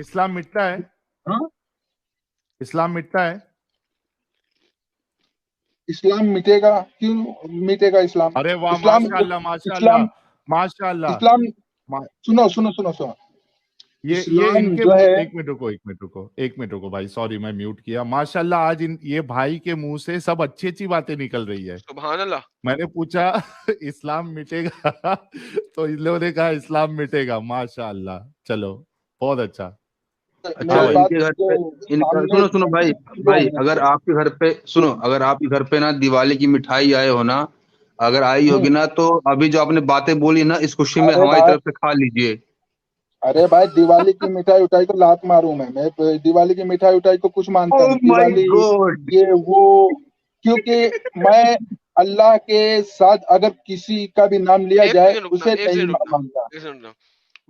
इस्लाम मिटता है, हाँ, इस्लाम मिटता है। इस्लाम मिटेगा? क्यों मिटेगा इस्लाम? अरे वाह, इस्लाम माशाअल्लाह माशाअल्लाह इस्लाम माशाअल्लाह। इस्लाम मा- सुनो सुनो सुनो सुनो, ये इस्लाम इनके जो मुंह, है, एक मिनट रुको, एक मिनट रुको, एक मिनट रुको भाई, सॉरी मैं म्यूट किया। माशाअल्लाह आज ये भाई के मुंह से सब अच्छी अच्छी बातें निकल रही है। सुभान अल्लाह। मैंने पूछा इस्लाम मिटेगा तो इन लोगों ने कहा इस्लाम मिटेगा। माशाअल्लाह, चलो बहुत अच्छा। अच्छा हाँ मेरे भाई, बात इनके घर जो पे सामने सुनो सुनो भाई, भाई अगर आपके घर पे सुनो, अगर आपके घर पे ना दिवाली की मिठाई आए हो ना, अगर आई होगी ना, तो अभी जो आपने बातें बोली ना, इस खुशी में अरे हमारी भाई, तरफ से खा लीजिए। अरे भाई, दिवाली की मिठाई उठाई को लात मारूं मैं दिवाली की मिठाई उठाई को कुछ मानता ओह नहीं। My Diwali God. ये वो, क्योंकि मैं अल्लाह के साथ अगर किसी का भी नाम लिया एक जाए सेकंड रुकना, उसे एक नहीं सेकंड रुकना, मानता। एक सेकंड रुकना।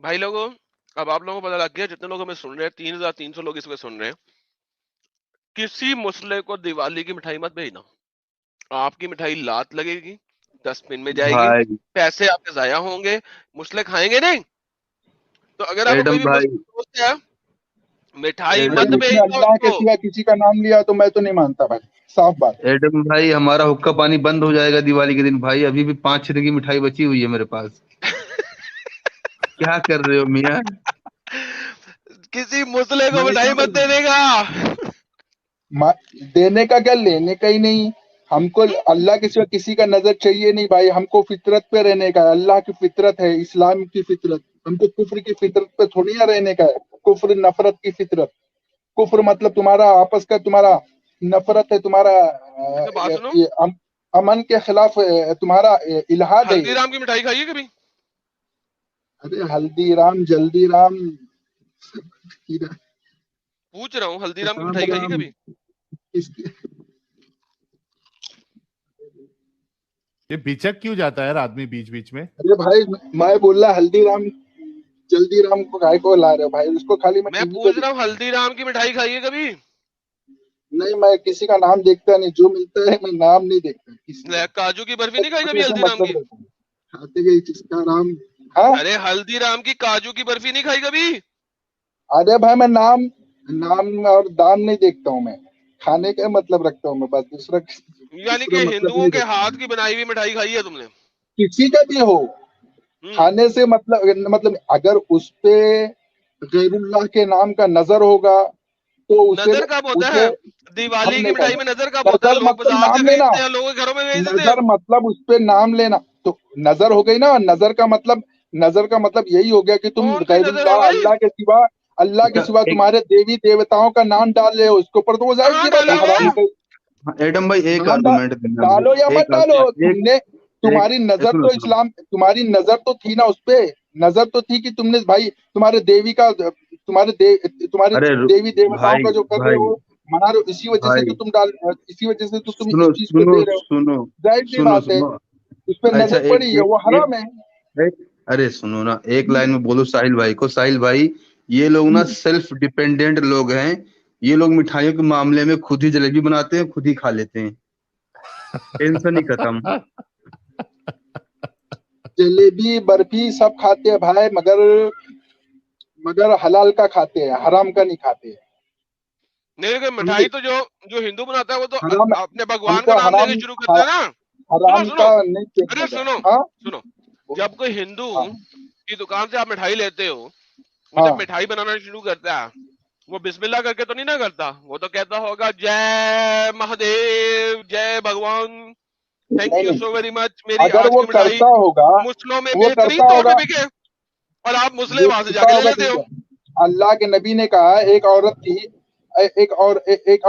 भाई लोगों, अब आप लोगों को पता लग गया, जितने लोग हमें सुन रहे हैं, 3,300 लोग इसमें सुन रहे हैं, किसी मुसले को दिवाली की मिठाई मत भेजना। आपकी मिठाई लात लगेगी, डस्टबिन में जाएगी, भाई पैसे आपके जाया होंगे, मुसले खाएंगे नहीं। तो अगर आपको कोई एडम भी भाई, मुस्लिम दोस्त है, मिठाई अरे मत एडम उसने भेजना अल्लाह के उसको। सिवा किसी का नाम लिया तो मैं तो नहीं मानता भाई, साफ बात। एडम भाई, हमारा हुक्का पानी बंद हो जाएगा दिवाली के दिन भाई। अभी भी 5 दिन की मिठाई बची हुई है मेरे पास। क्या कर रहे हो मियाँ? किसी मुसले को मैं मिठाई क्या मत बोलूं? देने का। देने का क्या, लेने का ही नहीं। हमको अल्लाह के सिवा किसी का नजर चाहिए नहीं भाई। हमको फितरत पे रहने का है। अल्लाह की फितरत है, इस्लाम की फितरत। हमको कुफ्र की फितरत पे थोड़ी ना रहने का है। कुफ्र नफरत की फितरत। कुफ्र मतलब तुम्हारा आपस का तुम्हारा नफरत है, तुम्हारा तो बात सुनो, अमन के खिलाफ तुम्हारा इल्हाद है। हल्दीराम की मिठाई खाई है कभी? अरे हल्दीराम जल्दीराम पूछ रहा हूँ, हल्दीराम की मिठाई खाई है कभी? इसकी ये बिचक क्यों जाता है यार आदमी बीच बीच में? अरे भाई, मैं बोल रहा हल्दीराम जल्दीराम को काय को ला रहे हो भाई? उसको खाली मैं मैं टीवी पे पूछ रहा हूँ, हल्दीराम की मिठाई खाई है कभी? नहीं, मैं किसी का नाम देखता नहीं। जो मिलता है मैं नाम नहीं देखता किसी का। काजू की बर्फी नहीं खाई कभी ऐसे हल्दीराम मतलब की? रहता है, खाते गए जिसका नाम। हाँ, अरे हल्दीराम की काजू की बर्फी नहीं खाई कभी? अरे भाई, मैं नाम नाम और दाम नहीं देखता हूँ। मैं खाने का मतलब रखता हूँ मैं, बस दूसरा यानी दूसरा कि मतलब हिंदुओं नहीं के देखता हाथ हूँ। की बनाई हुई मिठाई खाई है तुमने? किसी का भी हो, खाने से मतलब अगर उस पे गैरुल्लाह के नाम का नजर होगा तो उसे नजर कब होता है? उसे हम दिवाली की नहीं मिठाई में खाएंगे। नजर कब होता है? नजर लोग मतलब बाजार से नाम लेना। खरीदते हैं, लोगों के घरों में भेज देते हैं। नजर मतलब उस पे नाम लेना। तो नजर हो गई ना। नजर का मतलब यही हो गया कि तुम कौन सी नजर है गैरुल्लाह, भाई? अल्लाह के अच्छा सिवा एक तुम्हारे देवी देवताओं का नाम डाल रहे हो उसके ऊपर, तो वो जाहिर कहाँ सी बात है डालेंगे? हराम है। एडम भाई, एक नाम आर्गुमेंट देना डालो या मुझे। मत डालो, एक तुमने तुम्हारी एक नजर सुनो तो सुनो। इस्लाम, तुम्हारी नजर तो थी ना उस पे। नजर तो थी कि तुमने भाई तुम्हारे देवी का तुम्हारे अरे देवी देवताओं भाई, का जो कर रहे भाई हो, मना रहे हो, भाई इसी वजह से तो तुम सुनो इस चीज को सुनो दे रहे हो। सुनो जाहिर सी सुनो बात है, सुनो। उस पर अच्छा नजर पड़ी है, वो हराम है। अरे सुनो ना, एक लाइन में बोलो साहिल भाई को। साहिल भाई, ये लोग ना सेल्फ डिपेंडेंट लोग हैं। ये लोग मिठाइयों के मामले में खुद ही जलेबी बनाते हैं, खुद ही खा लेते हैं, टेंशन ही खत्म। जलेबी बर्फी सब खाते हैं भाई, मगर हलाल का खाते हैं, हराम का नहीं खाते हैं। नहीं, लेकिन समझे? मिठाई तो जो जो हिंदू बनाता है वो तो हराम, अपने भगवान का हमको नाम लेके शुरू करता है ना। सुनो हराम सुनो, का नहीं अरे देखने का। सुनो हाँ, सुनो, जब कोई हिंदू हाँ, की दुकान से आप मिठाई लेते हो, वो जब हाँ। मिठाई बनाना शुरू करता है, वो बिस्मिल्लाह करके तो नहीं ना करता। वो तो कहता होगा जय महादेव, जय भगवान, थैंक नहीं यू नहीं, सो वेरी मच, मेरी अगर आज वो की मिठाई करता होगा, मुस्लिमों में वो बेहतरीन करता तौर पे होगा, बिके, और आप मुस्लिम वो वहां से करता जाके ले होगा, लेते ठीक हो। है। अल्लाह के नबी ने कहा, एक औरत थी, एक औरत एक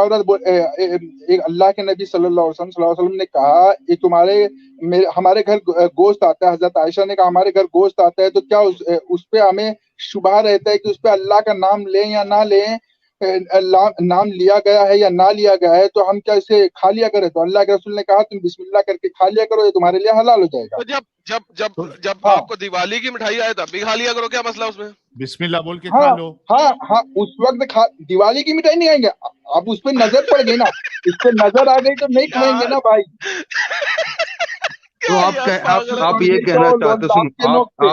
अल्लाह के नबी सल्लल्लाहु अलैहि वसल्लम ने कहा, ये हमारे घर गोश्त आता है। हजरत आयशा ने कहा, हमारे घर गोश्त आता है तो क्या उस पे हमें शुबह रहता है कि उस पे अल्लाह का नाम लें या ना लें, नाम लिया गया है या ना लिया गया है, तो हम क्या इसे खा लिया करें? तो अल्लाह के रसूल ने कहा, तुम बिस्मिल्लाह करके खा लिया करो, ये तुम्हारे लिए हलाल हो जाएगा। तो जब जब जब तो जब हाँ, आपको दिवाली की मिठाई आए तब भी खा लिया करो, क्या मसला उसमें? बिस्मिल्लाह बोल के खा हाँ, लो। हाँ, हाँ, उस वक्त दिवाली की मिठाई नहीं खाएंगे। अब उस पे नजर पड़ गई ना, उस पे नजर आ गई तो नहीं खाएंगे यार ना भाई। तो क्या यार, पागल है। आप ये पंडित कहना हो चाहते हो, दांत सुनो के नोक पे।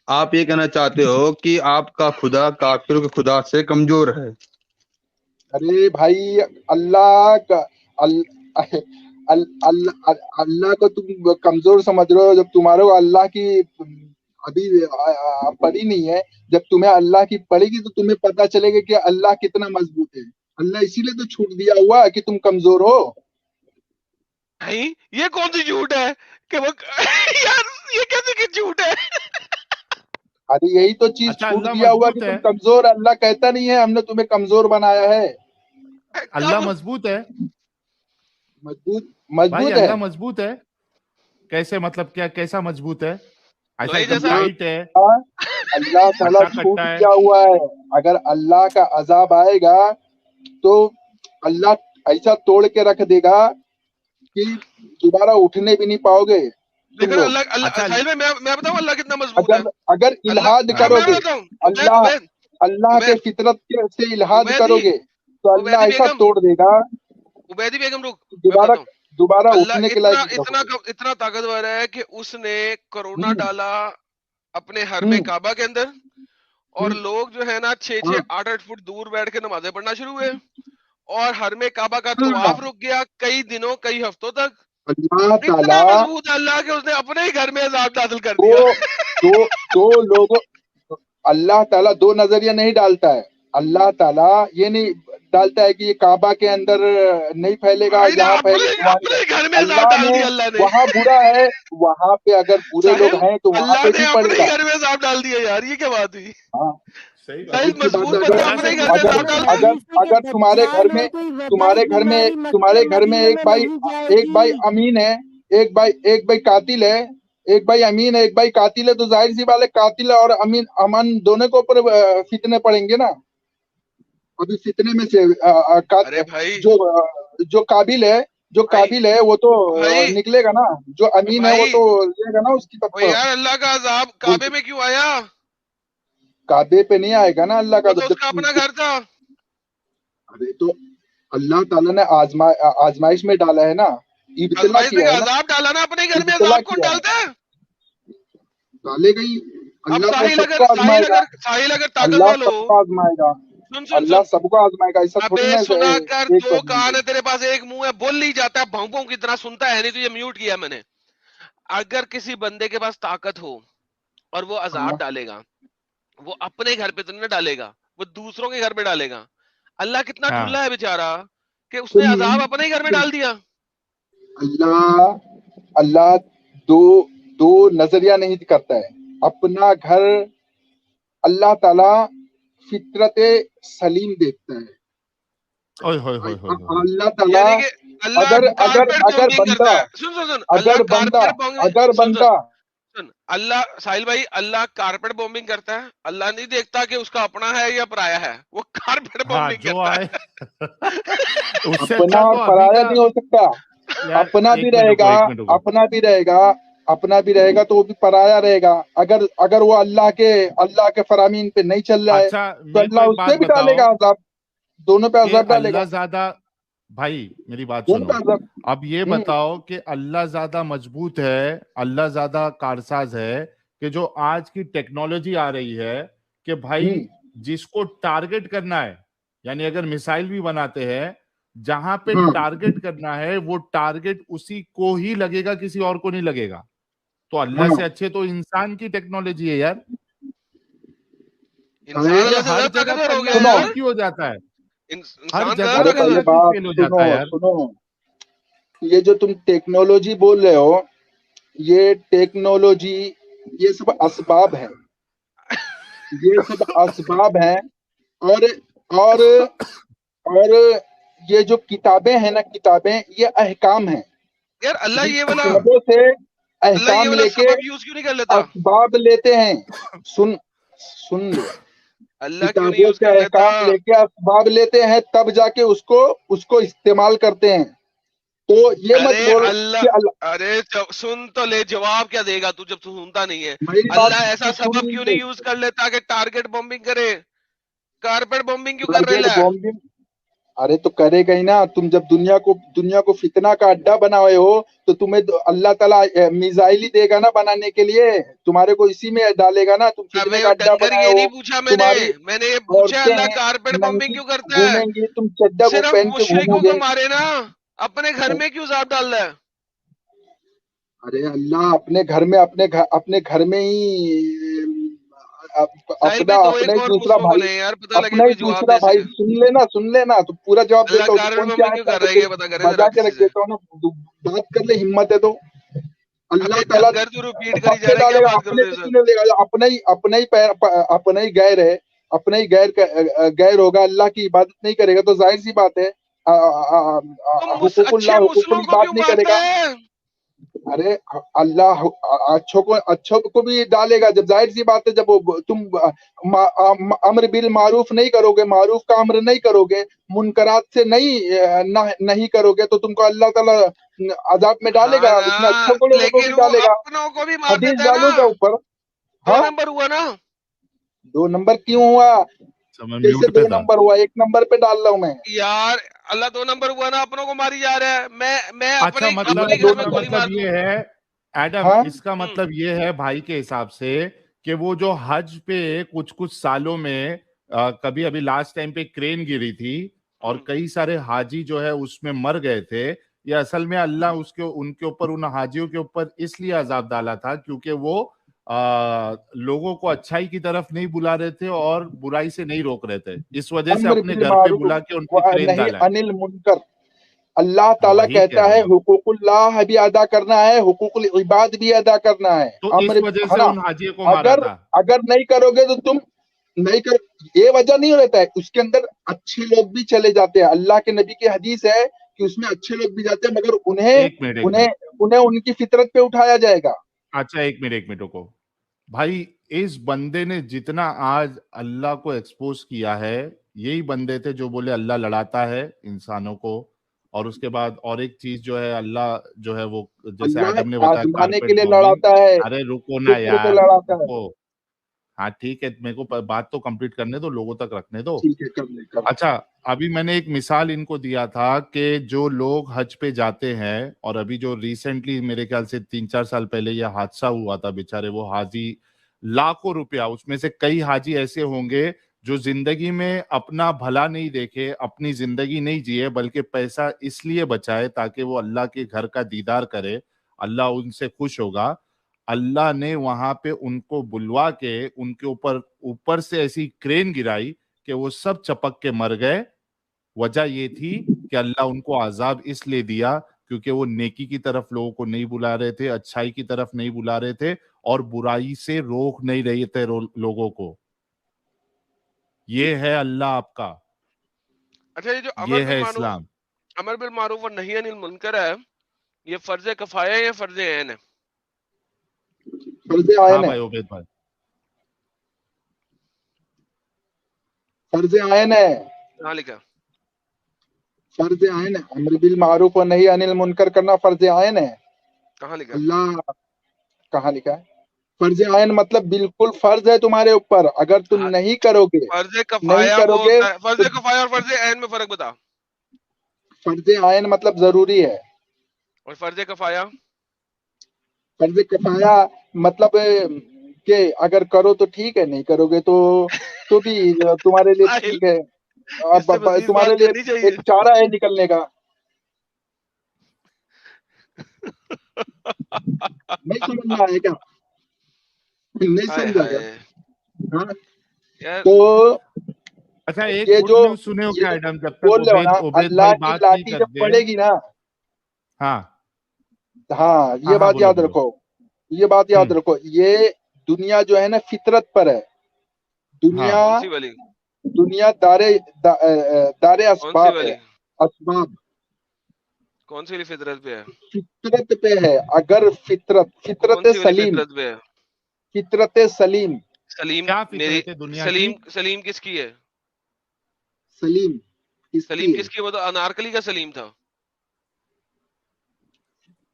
آپ یہ کہنا چاہتے ہو کہ آپ کا خدا کافروں کے خدا سے کمزور ہے؟ ارے بھائی اللہ کا اللہ کو تم کمزور سمجھ رہے ہو، جب تمہارے کو اللہ کی ابھی پڑی نہیں ہے. جب تمہیں اللہ کی پڑے گی تو تمہیں پتا چلے گا کہ اللہ کتنا مضبوط ہے. اللہ اسی لیے تو چھوٹ دیا ہوا کہ تم کمزور ہو. نہیں یہ کون سی جھوٹ ہے کہ وہ یار یہ کیسے کی جھوٹ ہے؟ ارے یہی تو چیز اچھا چھوٹ اللہ دیا ہوا کہ مضبوط تم ہے، کمزور. اللہ کہتا نہیں ہے ہم نے تمہیں کمزور بنایا ہے. اللہ کب مضبوط ہے مضبوط بھائی، مضبوط ہے. اللہ مضبوط ہے. کیسے مطلب کیا، کیسا مضبوط ہے؟ ایسا لوہے ایک دم جیسا؟ ٹائٹ ہے، اللہ تعالیٰ ہٹا چھوٹ کٹا ہے؟ دیا ہوا ہے. اگر اللہ کا عذاب آئے گا تو اللہ ایسا توڑ کے رکھ دے گا کہ دوبارہ اٹھنے بھی نہیں پاؤ گے تم لیکن لوگ. اللہ اچھا ساحل میں بتاؤں اللہ کتنا مضبوط ہے. اگر اللہ الحاد ہاں کرو میں گے، بتاؤں اللہ عبید اللہ کے عبید فطرت سے الحاد کرو عبیدی گے تو اللہ عبیدی ایسا بیگم توڑ دے گا عبیدی بیگم رک کہ میں بتاتا ہوں. دوبارہ اللہ اٹھنے کے اتنا لائق اتنا رہو اتنا طاقتور ہے کہ اس نے کرونا گے. ڈالا اپنے حرم کعبہ کے اندر، اور ہوں. لوگ جو ہے نا 6-8 فٹ دور بیٹھ کے نمازیں پڑھنا شروع ہوئے، اور حرم کعبہ کا طواف رک گیا کئی دنوں کئی ہفتوں تک. اللہ اتنا تعالیٰ مضبوط ہے اللہ کہ اس نے اپنے ہی گھر میں عذاب نازل کر دو دیا. دو دو لوگوں اللہ تعالیٰ دو نظریہ نہیں ڈالتا ہے. اللہ تعالیٰ یہ نہیں ڈالتا ہے کہ یہ کعبہ کے اندر نہیں پھیلے گا، بھائی نے یہاں پھیلے اپنے وہاں اپنے نہیں. ہی گھر میں عذاب اللہ ڈال نے دیا اللہ نے. وہاں برا ہے، وہاں پہ اگر برے لوگ ساحل ہیں تو وہاں اللہ پہ نے بھی اپنے پڑے ہی گا. گھر میں عذاب ڈال دیا یار، یہ کیا بات ہوئی؟ ہاں صحیح بات. ساحل اس کی بات مضبوط ہے. بندہ اللہ اپنے سے ہی گھر میں پوچھو، عذاب ڈالتا ہے. اگر تمہارے گھر میں تمہارے گھر میں ایک بھائی امین ہے، ایک بھائی قاتل ہے، ایک بھائی امین ہے، ایک بھائی قاتل ہے، تو ظاہر سی بات ہے قاتل اور امن دونوں کے اوپر فتنے پڑیں گے نا. ابھی فتنے میں سے ارے بھائی جو قابل ہے وہ تو بھائی نکلے گا نا، جو امین ہے وہ بھائی تو لے گا نا اس کی طرف. یار اللہ کا عذاب کعبے میں کیوں آیا؟ کعبے پہ نہیں آئے گا نا اللہ کا. وہ تو اس کا اپنا گھر تھا. ارے تو اللہ تعالیٰ نے آزمائش میں ڈالا ہے نا، ابتلا آزمائش میں کیا ہے نا. عذاب ڈالا نا، اپنے گھر میں ابتلا عذاب کون کیا ہے، ڈالتا ہے؟ ڈالے گئی. اب اللہ تو ساحل سب اگر کو آزمائے گا. ساحل اگر طاقت اللہ والا سب ہو، کو آزمائے گا. سن سن اللہ سن سب کو آزمائے گا. ایسا تھوڑی ابے نا سنا کر، ایک دو بندے کان کو. ہے تیرے پاس، ایک منہ ہے، بول نہیں جاتا ہے، بھونپوں کی طرح سنتا ہے نہیں، تو یہ میوٹ کیا میں نے. اگر کسی بندے کے پاس طاقت ہو اور وہ عذاب ڈالے گا، وہ اپنے گھر پہ تو نہیں ڈالے گا، وہ دوسروں کے گھر پہ ڈالے گا. اللہ کتنا ہاں ٹھلا ہے بیچارہ کہ اس نے عذاب اپنے ہی گھر میں ڈال دیا. اللہ دو نظریہ نہیں کرتا ہے. اپنا گھر اللہ تعالی فطرت سلیم دیکھتا ہے. اوئے ہوئے ہوئے ہوئے ہوئے. اللہ تعالی یعنی کہ اللہ کارپیٹ اگر بومبنگ کرتا بندہ ہے. سن اللہ اگر بندہ سن اللہ ساحل بھائی، اللہ کارپیٹ بومبنگ کرتا ہے. اللہ نہیں دیکھتا کہ اس کا اپنا ہے یا پرایا ہے، وہ کارپیٹ ہاں بومبنگ جو کرتا آئے ہے. اس سے اپنا اچھا تو ابھی پرایا کا نہیں ہو سکتا. یار. اپنا بھی ایک منٹ رہے رکو، گا، ایک منٹ رکو. اپنا بھی رہے گا تو وہ بھی پرایا رہے گا. اگر وہ اللہ کے فرامین پہ نہیں چل رہا ہے اچھا تو میرے کو اللہ ایک اس بات پہ بھی بتاؤ ڈالے گا عذاب. دونوں پہ کہ عذاب ڈالے گا. اللہ زیادہ، بھائی میری بات دونوں سنو، پہ عذاب. اب یہ بتاؤ کہ اللہ زیادہ مضبوط ہے، اللہ زیادہ کارساز ہے کہ جو آج کی ٹیکنالوجی آ رہی ہے کہ بھائی جس کو ٹارگٹ کرنا ہے، یعنی اگر میسائل بھی بناتے ہیں، جہاں پہ ٹارگٹ کرنا ہے وہ ٹارگٹ اسی کو ہی لگے گا، کسی اور کو نہیں لگے گا. تو اللہ سے اچھے تو انسان کی ٹیکنالوجی ہے یار. انسان یہ اللہ سے ہر زیادہ جگہ طاقتور پہ ہو اللہ گیا سنو یار. ایک ہی ہو جاتا ہے، ہر انسان جگہ زیادہ ارے پہ پہلے اللہ طاقتور. کیوں بات فیل ہو جاتا ہے یار؟ سنو. یہ جو تم ٹیکنالوجی بول رہے ہو، یہ ٹیکنالوجی یہ سب اسباب ہیں. یہ سب اسباب ہیں. اور اور اور یہ جو کتابیں ہیں نا، کتابیں یہ احکام ہیں. یار اللہ یہ والا کتابوں سے احکام لے کے سبب یوز کیوں نہیں کر لیتا؟ اسباب لیتے ہیں. سن لو. اللہ کیوں نہیں کتابوں یوز سے کر لیتا؟ احکام لے کے اسباب لیتے ہیں، تب جا کے اس کو استعمال کرتے ہیں. تو یہ مت ارے بول اللہ، کہ اللہ. ارے سن تو لے، جواب کیا دے گا تو جب تو سنتا نہیں ہے؟ میری بات اللہ ایسا تو سن سبب کیوں لے. نہیں یوز کر لیتا کہ ٹارگٹ بمبنگ کرے؟ کارپیٹ بمبنگ کیوں کر ٹارگیٹ رہا ہے؟ بومبنگ अरे तो करेगा ही ना। तुम जब दुनिया को फितना का अड्डा बनाए हो तो तुम्हें अल्लाह ताला मिसाइल ही देगा ना बनाने के लिए, तुम्हारे को इसी में डालेगा ना। तुम फितने अबे का वो अड्डा डंगर, बनाए ये हो, नहीं पूछा तुम्हारी मैंने ये पूछा औरतें अल्लाह हैं कारपेट बॉम्बिंग नंगी क्यों करता है? घूमेंगी, तुम चड्डा को सिर्फ पहन के मुशरिकों घूमोगे। को मारे ना, अपने घर में क्यों जाप डाल रहा है? अरे अल्लाह अपने घर में ही साहिल भाई दो अपना एक ही और दूसरा मुस्लिम भाई, बोले यार, पता लगे अपना ही कोई जवाब दूसरा दे भाई, सके। सुन लेना तो पूरा जवाब अल्लाह देता हूँ। तो कारपेट कौन बॉम्बिंग क्या क्यों कर रहा है, ये पता करे बजा जरा के किसी रख से। देता हूँ ना, बात कर ले, हिम्मत है तो अल्लाह अबे ताला डंगर तू रिपीट करी सब जा पे रहा है, क्या डालेगा, बात करूं अपने तेरे पे साथ? क्यों नहीं देगा? अपना ही गैर है, अपना ही गैर होगा, अल्लाह की इबादत नहीं करेगा तो जाहिर सी बात है तो हुकूकुल्लाह अच्छे हुकूकुल मुस्लिमों को इबाद क्यों नहीं मारता करेगा। है? अरे अल्लाह अच्छों को भी डालेगा। जब जाहिर सी बात है, जब तुम अम्र बिल मारूफ नहीं करोगे, मारूफ का अम्र नहीं करोगे, मुनकरात से नहीं करोगे, तो तुमको अल्लाह ताला अजाब में हाँ डालेगा, उसमें ना, अच्छों को लोगों को लेकिन भी वो डालेगा। अपनों को भी मार हदीस देता है डालू क्या ना। ऊपर? 2 हाँ, नंबर हुआ ना। 2 नंबर क्यों हुआ? मैं कैसे म्यूट 2 पे था। नंबर हुआ? 1 नंबर पे डाल रहा हूँ मैं। यार अल्लाह 2 नंबर हुआ ना, अपनों को मारी जा रहा है। मैं अच्छा, मतलब अपने दो घर में इसका गोली नंबर मार मतलब दूं? ये है एडम, हाँ, इसका मतलब ये है भाई के हिसाब से कि वो जो हज पे कुछ सालों में कभी अभी लास्ट टाइम पे क्रेन गिरी थी और कई सारे हाजी जो है उसमें मर गए थे, ये असल में अल्लाह उनके ऊपर, उन हाजियों के ऊपर इसलिए अजाब डाला था क्योंकि वो लोगों को अच्छाई की तरफ नहीं बुला रहे थे और बुराई से नहीं रोक रहे थे, इस वजह से अम्र अपने बिल घर पे मारूफ बुला के उन पे व क्रेन नही डाला है। अनिल मुनकर। अल्लाह हाँ, ताला वही कह कहता रहा है हूँ। हुकूकुल्लाह भी अदा करना है, हुकूकुल इबाद भी अदा करना है। तो इस अम्र वजह है से ना। उन हाजियों को मारा अगर था। अगर नहीं करोगे तो तुम नहीं कर, ये वजह नहीं रहता है। उसके अंदर अच्छे लोग भी चले जाते हैं। अल्लाह के नबी की हदीस है कि उसमें अच्छे लोग भी जाते हैं, मगर उन्हें एक मिनट, उन्हें उन्हें उनकी फितरत पे उठाया जाएगा। अच्छा, एक मिनट रुको भाई। इस बंदे ने जितना आज अल्लाह को एक्सपोज किया है, यही बंदे थे जो बोले अल्लाह लड़ाता है इंसानों को। और उसके बाद और एक चीज जो है, अल्लाह जो है वो, जैसे एडम ने अल्लाह बताया आजमाने के कारपेट लिए बॉम्बिंग। लड़ाता है, अरे रुको ना कुफ्र पे यार, लड़ाता है। रुको। हाँ ठीक है, मेरे को बात तो कंप्लीट करने दो, लोगों तक रखने दो। ठीक है, कर ले। अच्छा, अभी मैंने एक मिसाल इनको दिया था कि जो लोग हज पे जाते हैं, और अभी जो रिसेंटली मेरे ख्याल से 3-4 साल पहले ये हादसा हुआ था, बेचारे वो हाजी लाखों रुपया, उसमें से कई हाजी ऐसे होंगे जो जिंदगी में अपना भला नहीं देखे, अपनी जिंदगी नहीं जिए, बल्कि पैसा इसलिए बचाए ताकि वो अल्लाह के घर का दीदार करे, अल्लाह उनसे खुश होगा। अल्लाह ने वहां पे उनको बुलवा के उनके ऊपर से ऐसी क्रेन गिराई कि वो सब चपक के मर गए। वजह ये थी कि अल्लाह उनको अजाब इसलिए दिया क्योंकि वो नेकी की तरफ लोगों को नहीं बुला रहे थे, अच्छाई की तरफ नहीं बुला रहे थे और बुराई से रोक नहीं रहे थे लोगों को। ये है अल्लाह आपका, अच्छा, ये जो ये है इस्लाम। अमर बिल मारूफ और नही अनिल मुनकर है, ये फर्ज कफाया है या फर्ज ऐन है? फर्ज हाँ आयन है, भाई उबैद भाई। फर्ज आयन है, कहाँ लिखा? फर्ज आयन है। अम्र बिल मारूफ और नही अनिल मुनकर करना फर्ज आयन है। कहाँ लिखा? अल्लाह कहाँ लिखा है? फर्ज आयन मतलब बिल्कुल फर्ज है तुम्हारे ऊपर। अगर तुम हाँ, नहीं करोगे फर्ज नहीं कफाया वो करोगे होता है। फर्ज तो कफाया और फर्ज ऐन में फर्क बता। फर्ज आयन मतलब जरूरी है। और फर्ज कफाया? फर्ज किफाया मतलब कि अगर करो तो ठीक है, नहीं करोगे तो भी तुम्हारे लिए साहिल, ठीक है। इससे मजीद तुम्हारे बात लिए करनी चाहिए। एक चारा है निकलने का। नहीं समझ में आया क्या? नहीं हाय समझा क्या? हाय हाँ, यार, तो अच्छा, एक ये गुड जो न्यूज सुने हो ये क्या जो एडम, जब तक बोल रहे हो ना, उबैद अल्लाह भाई की बात नहीं लाठी जब करते। पड़ेगी ना, हाँ हाँ, हाँ ये हाँ, बात बोलो याद बोलो। रखो, ये बात याद रखो। ये दुनिया जो है ना फितरत पर है। दुनिया कौन सी वाली? दुनिया दारे कौन सी असबाब है। वाली? असबाब कौन सी वाली फितरत पे है? फितरत पे है। अगर कौन फितरत सी वाली सलीम, फितरत पे है? फितरत सलीम, सलीम क्या मेरी फितरत है दुनिया की? सलीम किसकी है? सलीम सलीम किसकी है? किसकी? वो तो अनारकली का सलीम था।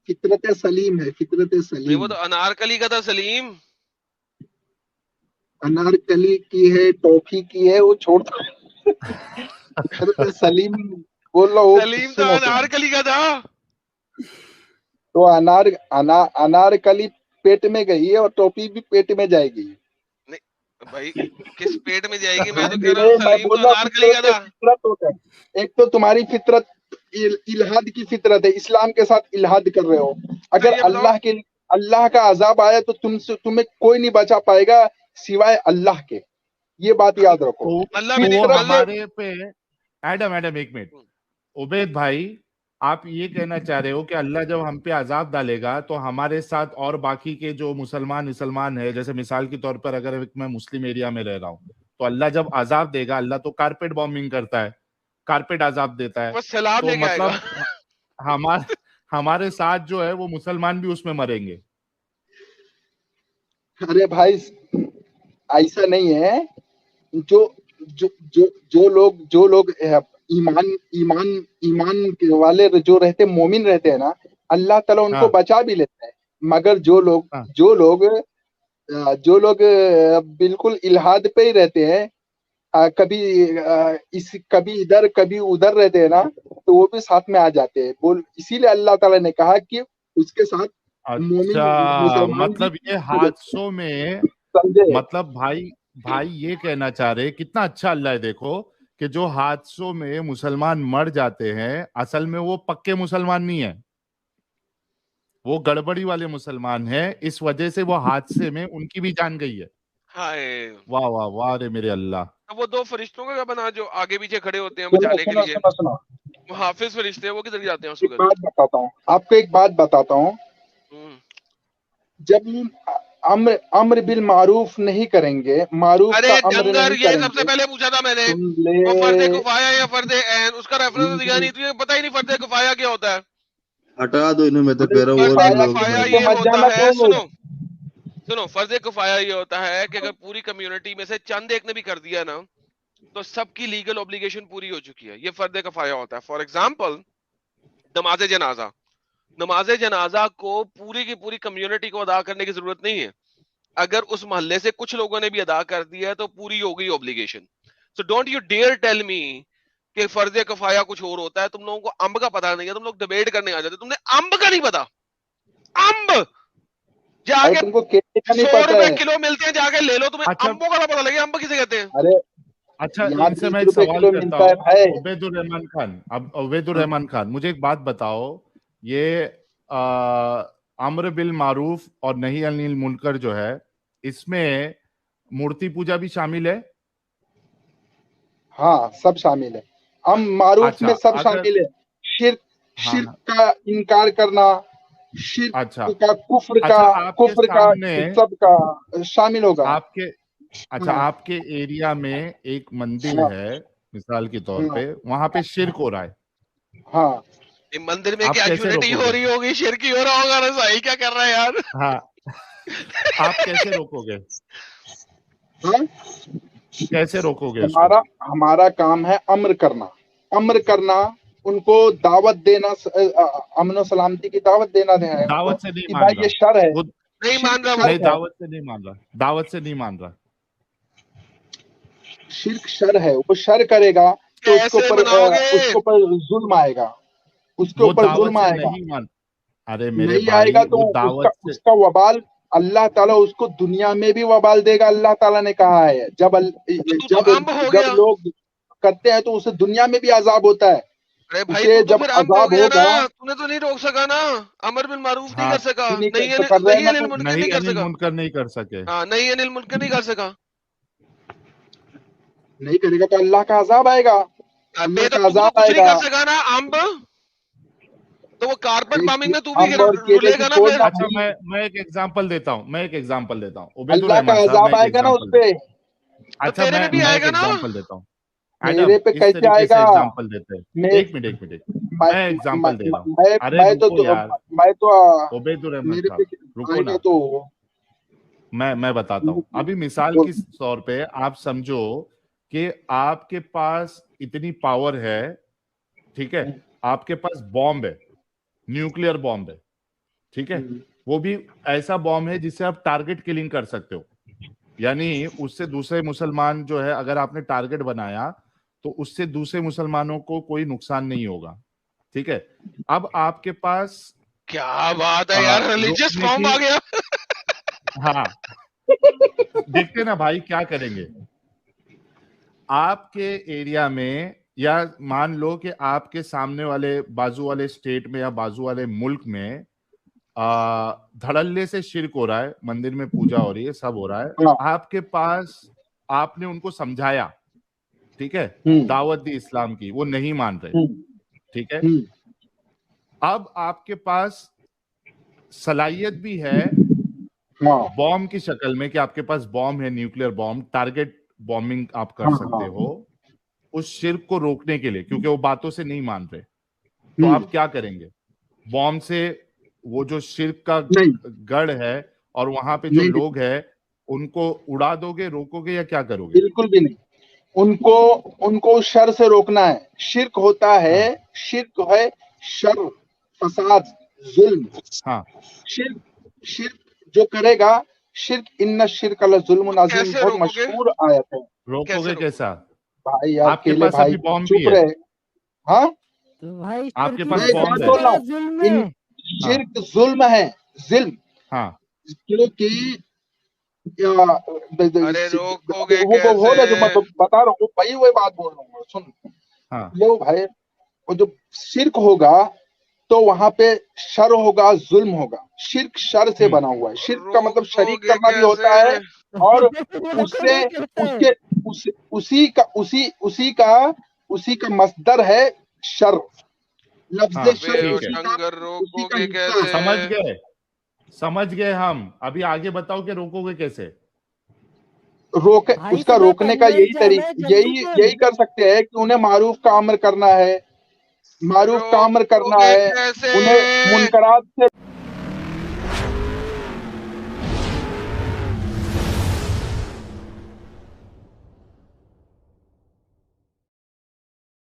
फितरत सलीम है, फितरत नहीं, वो सलीम। तो अनारकली का था सलीम। अनारकली की है, टॉफी की है, वो छोड़ दो। حضرت سلیم بول رہا ہوں سلیم تو سنو سنو انارکلی کا تھا. تو انار کلی پیٹ میں گئی ہے اور ٹوپی بھی پیٹ میں جائے گی. نہیں بھائی کس پیٹ میں جائے گی؟ میں تو کہہ میرے رہا ہوں میں سلیم بول تو رہا ہوں انارکلی کا تھا. فطرت ہوتا ہے. ایک تو تمہاری فطرت الہاد کی فطرت ہے, اسلام کے ساتھ الہاد کر رہے ہو. اگر یہ بتاؤ اللہ کا عذاب آیا تو تمہیں کوئی نہیں بچا پائے گا سوائے اللہ کے. یہ بات یاد رکھو. اللہ بھی تو وہ نہیں ہمارے پہ ایڈم ایک منٹ عبید بھائی, آپ یہ کہنا چاہ رہے ہو کہ اللہ جب ہم پہ عذاب ڈالے گا تو ہمارے ساتھ اور باقی کے جو مسلمان ہے, جیسے مثال کے طور پر اگر میں مسلم ایریا میں رہ رہا ہوں تو اللہ جب عذاب دے گا, اللہ تو کارپیٹ بامبنگ کرتا ہے, کارپیٹ عذاب دیتا ہے, بس سیلاب تو لے کے آئے گا. مطلب ہمارے ساتھ جو ہے وہ مسلمان بھی اس میں مریں گے. ارے بھائی ایسا نہیں ہے. جو لوگ ایمان والے جو رہتے مومن رہتے ہیں نا, اللہ تعالیٰ ان کو بچا بھی لیتا ہے. مگر جو لوگ بالکل الہاد پہ ہی رہتے ہیں, کبھی ادھر کبھی ادھر رہتے ہیں نا, تو وہ بھی ساتھ میں آ جاتے ہیں. اسی لیے اللہ تعالیٰ نے کہا کہ اس کے ساتھ مومن اچھا, مسلمان بھی مطلب یہ حادثوں میں, سمجھے. مطلب بھائی یہ کہنا چاہ رہے, کتنا اچھا اللہ ہے دیکھو کہ جو حادثوں میں مسلمان مر جاتے ہیں اصل میں وہ پکے مسلمان نہیں ہیں, وہ گڑبڑی والے مسلمان ہیں, اس وجہ سے وہ حادثے میں ان کی بھی جان گئی ہے. ہائے واہ واہ واہ رے میرے اللہ. اب وہ دو فرشتوں کا کیا بنا جو آگے پیچھے کھڑے ہوتے ہیں سنو بچانے کے سنو لیے؟ سنو سنو وہ حافظ فرشتے ہیں, وہ کدھر جاتے ہیں اس ایک وقت؟ بات بتاتا ہوں آپ کو, ایک بات بتاتا ہوں. جب امر بالمعروف نہیں کریں گے, معروف ارے کا امر ڈنگر, نہیں یہ کریں سب سے گے, پہلے پوچھا تھا میں نے, سن لے. وہ فرض کفایہ یا فرض عین, اس کا ریفرنس دیا نہیں, تجھے پتہ ہی نہیں فرض کفایہ کیا ہوتا ہے. ہٹا دو انہیں, میں تو کہہ رہا ہوں اور فرض بھی کفایہ لوگ کے کفایہ مر پیچھے یہ مت ہوتا جانا ہے, تو. سنو فرض کفایہ یہ ہوتا ہے کہ اگر پوری کمیونٹی میں سے چند ایک نے بھی کر دیا نا تو سب کی لیگل اوبلیگیشن پوری ہو چکی ہے, یہ فرض کفایہ ہوتا ہے. فار ایگزامپل نماز جنازہ کو پوری کی پوری کمیونٹی کو ادا کرنے کی ضرورت نہیں ہے, اگر اس محلے سے کچھ لوگوں نے بھی ادا کر دیا ہے تو پوری ہو گئی obligation. So don't you dear tell me کہ فرض کفایہ کچھ اور ہوتا ہے. تم لوگوں کو امب کا پتہ نہیں ہے, تم لوگ ڈیبیٹ کرنے آ جاتے, تم نے امب کا نہیں پتا. امب جا ارے کے تم کو کیلے کا نہیں 100 پتا روپے ہے. کلو ملتے ہیں, جا کے لے لو, تمہیں اچھا امبوں کا پتہ لگے امب کسے کہتے ہیں. ارے اچھا, یہاں ان سے 20 میں ایک روپے سوال کلو کرتا ملتا ہے ہوں. بھائی. عبید الرحمان خان, مجھے ایک بات بتاؤ, یہ امر بالمعروف اور نہی عن المنکر جو ہے, اس میں مورتی پوجا بھی شامل ہے؟ ہاں سب شامل ہے. معروف میں اچھا سب اگر شامل ہے. ہاں شرک کا انکار کرنا, اچھا شرک کا, اچھا آپ کے کفر کا, سامنے سب کا شامل ہوگا. آپ کے اچھا ہاں آپ کے ایریا میں ایک مندر ہاں ہے مثال کے طور ہاں پہ, وہاں پہ شرک ہو رہا ہے, ہاں. مندر میں آپ کیا کیسے یونٹی روکو ہو گے؟ رہی ہوگی, شرک ہی ہو رہا ہوگا نا. صحیح کیا کر رہا ہے یار. ہاں, آپ کیسے روکو گے؟ ہاں کیسے روکو گے اس کو؟ ہمارا کام ہے امر کرنا, ان کو دعوت دینا, امن و سلامتی کی دعوت دینا ہے ان کو دعوت سے نہیں کہ مان بھائی رہا یہ شر ہے, خود, نہیں مان شرک رہا وہ. نہیں شر ہے, دعوت سے نہیں مان رہا, دعوت سے نہیں مان رہا. شرک شر ہے. وہ شر کرے گا تو اس کیسے مناؤ گے؟ کے اوپر ظلم آئے گا, اس کے وہ اوپر دعوت ظلم سے آئے گا. نہیں مان, ارے میرے نہیں آئے گا بھائی تو وہ دعوت سے, اس کا وبال اللہ تعالیٰ اس کو دنیا میں بھی وبال دے گا. اللہ تعالیٰ نے کہا ہے تو امب ہو جب گیا. لوگ کرتے ہیں تو اسے دنیا میں بھی عذاب ہوتا ہے. ارے بھائی اسے تو جب پھر امب ہو عذاب گیا نا, ہوگا. تو نے تو نہیں روک سکا نا, امر بالمعروف نہیں ہاں کر سکا, نہیں نہیں کر رہے ہیں نہیں نا, انل تو منکر نہیں نہیں کر انل سکا. منکر نہیں کر سکے. ہاں نہیں انل منکر نہیں کر سکا. نہیں کرے گا تو اللہ کا عذاب آئے گا. ابے اللہ تو کا تو عذاب کچھ آئے نہیں گا. کر سکا نا امب, تو وہ کارپیٹ بامنگ میں تو بھی امب اور کیلے رلے کو گا نا پھر. چھوڑنا اچھا بھائی, میں ایک ایگزامپل دیتا ہوں, عبید اللہ کا الرحمان صاحب, میں عذاب ایک آئے گا نا اس ایگزامپل پہ. دیتا ہوں. تو اچھا تیرے میں بھی میں آئے ایک گا نا. ایگزامپل دیتا ہوں. میرے ایڈم پہ اس کیسے طریقے آئے سے گا؟ ایگزامپل دیتے ہیں, میں ایک منٹ میں ایگزامپل دے رہا ہوں. ارے میں رکو یار, تو عبید الرحمان میرے صاحب پہ رکو آئے نا, گا تو میں بتاتا ہوں. ابھی مثال کے طور پہ آپ سمجھو کہ آپ کے پاس اتنی پاور ہے, ٹھیک ہے, آپ کے پاس بامب ہے, نیوکلیر بامب ہے, ٹھیک ہے, وہ بھی ایسا بامب ہے جس سے آپ ٹارگٹ کلنگ کر سکتے ہو. یعنی اس سے دوسرے مسلمان جو ہے اگر آپ نے ٹارگٹ بنایا तो उससे दूसरे मुसलमानों को कोई नुकसान नहीं होगा, ठीक है। अब आपके पास क्या बात है यार, रिलीजियस रोकने फॉर्म आ की- गया। हाँ, देखते ना भाई क्या करेंगे। आपके एरिया में, या मान लो कि आपके सामने वाले बाजू वाले स्टेट में या बाजू वाले मुल्क में धड़ल्ले से शिर्क हो रहा है, मंदिर में पूजा हो रही है, सब हो रहा है, हाँ। आपके पास आपने उनको समझाया, ठीक है, दावत दी इस्लाम की, वो नहीं मान रहे, ठीक है। अब आपके पास सलाहियत भी है बॉम्ब की शक्ल में कि आपके पास बॉम्ब है, न्यूक्लियर बॉम्ब, टारगेट बॉम्बिंग आप कर सकते हो उस शिर्क को रोकने के लिए, क्योंकि वो बातों से नहीं मान रहे। तो आप क्या करेंगे? बॉम्ब से वो जो शिर्क का गढ़ है और वहां पे जो लोग हैं उनको उड़ा दोगे, रोकोगे, या क्या करोगे? बिल्कुल भी नहीं। उनको शर से रोकना है। शिर्क होता है, शिर्क है शर, फसाद, जुल्म। हाँ, शिर्क जो करेगा, शिर्क इन्ना शिर्क लजुल्मुन अज़ीम, कैसे बहुत रोकोगे? मशहूर आयत है। रोकोगे कैसा? भाई यार आपके केले पास भाई अभी बॉम्ब चुप भी है। रहे। हाँ, तो भाई आपके पास मैं एक बात बॉम्ब बोल है। रहा हूँ, शिर्क जुल्म है, जुल्म। हाँ, क्योंकि अरे रोकोगे वो बोल रहा जो मैं कैसे? बता रहा हूँ भाई, वही बात बोल रहा हूँ, सुन हाँ, लो भाई। वो जो शिर्क होगा तो वहां पे शर होगा, जुल्म होगा। शिर्क शर से बना हुआ है। शिर्क का मतलब शरीक रोकोगे करना भी होता है, और उससे उसी का मस्दर है शर। लफ्ज़ हाँ, शर बे ठीक है। टंगर उसी का रोकोगे हिस्सा है। कैसे? समझ गए हम। अभी आगे बताओ कि रोकोगे कैसे? भाई उसका साहब, रोकने का कन्वेंट जाना है जल्दी यही कर सकते हैं कि उन्हें मारूफ का अमर करना है, मारूफ का अमर करना रोकोगे है, कैसे? उन्हें मुनकरात से